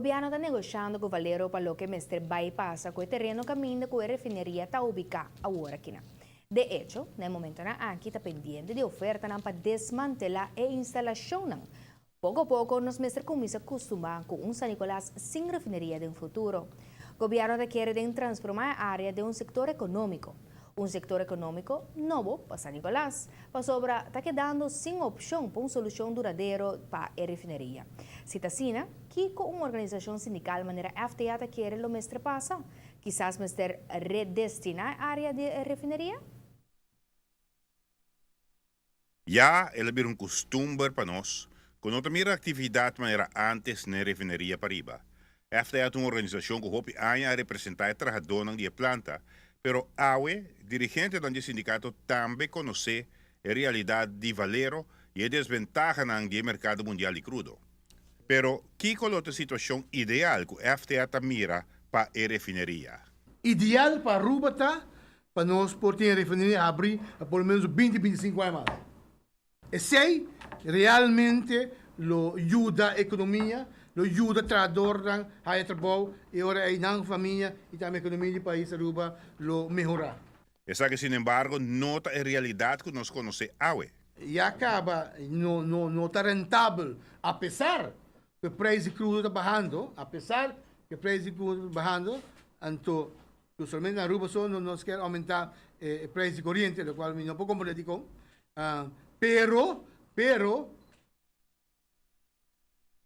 governo está negociando com o Valero para lo que mestre bypassa com o terreno caminho com a refineria está ubicada agora aqui. De hecho, no momento na aqui está pendiente de oferta para desmantelar a instalação. Pouco a pouco, nós mestre começa a acostumar com San Nicolás sem refineria no futuro. O governo quer transformar a área de setor econômico. Sector econômico novo para San Nicolás, para sobra está quedando sem opção para solução duradoura para a refineria. Citacina, que com uma organização sindical maneira FTA quer o mestre passa, quizás mestre redestinar a área de refineria? Já, ele é costume para nós, quando a atividade maneira antes na refineria para riba. FTA é uma organização que hope a representar o trabalhador de planta, pero AWE, dirigente do sindicato, também conhece a realidade de Valero e a desvantagem do mercado mundial de crudo. Pero, que é a situação ideal que a FTA mira para a refineria? Ideal para Aruba tá, para nós poder a refineria abrir a pelo menos 20, 25 anos mais. E se realmente lo ajuda a economia, lo ajuda a trabalhador a trabalho e ora aí na família e também a economia do país Aruba lo melhorar. Essa que, sin embargo, nota a realidade que nós conhecemos AWE. E acaba não está rentável, apesar que o preço de crudo está bajando, apesar que o preço de crudo está bajando, então, somente na Aruba só não nos quer aumentar o preço de corriente, o qual não pode competir com. Pero,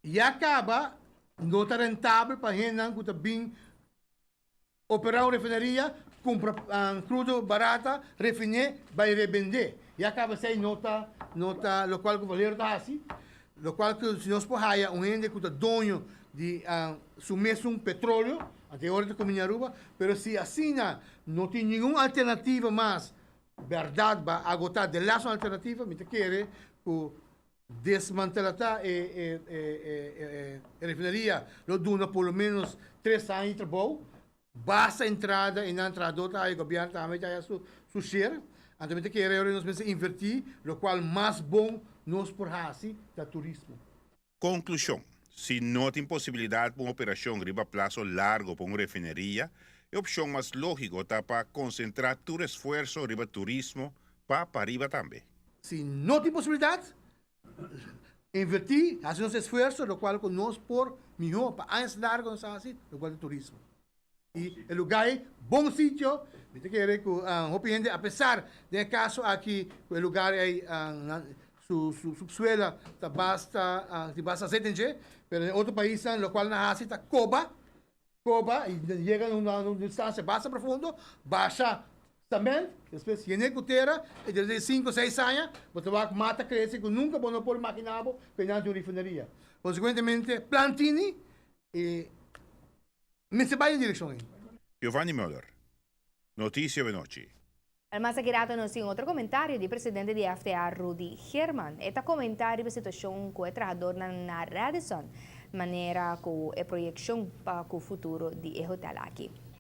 e acaba não está rentável para gente que está bem operar uma refinaria, compra crudo barata, refinar, vai revender. E acaba sem nota, o qual o Valero está assim, o qual que se nós podemos um gente que está dono de mesmo petróleo, até agora como em Aruba, mas se assim não tem nenhuma alternativa mais, verdade, para agotar de lá sua alternativa, me quer que desmantelar a refinaria, lo duna pelo menos 3 anos de trabalho, basta entrada e na entrada o governo também já su share, então me quer nós vamos invertir, o qual mais bom nós por assim da turismo. Conclusão. Se não tem possibilidade para uma operação riba prazo largo para uma refineria, a opção mais lógica está para concentrar todo esforço riba turismo para riba também. Se não tem possibilidade, invertir, fazer nosso esforço, o qual nós por melhor para anos largos assim, o qual é turismo. E o lugar é bom sítio, me quer que apesar de caso aqui o lugar é subsuelo está basta 7 pero em outro país no qual na Ásia está Coba e chega a uma distância basta profundo, baixa também, depois tiene terra e desde 5, 6 anos você vai mata cresce que nunca vão pôr maquinado penando uma refinaria. Consequentemente, plantini e me se vai em direção aí. Giovanni Müller, Notícia de Noche. Al más agirato nos tem outro comentário do presidente de FTA, Rudy Herman. Este comentário da situação com o trabalhador na Radisson, maneira com a projeção para o futuro de hotel aqui.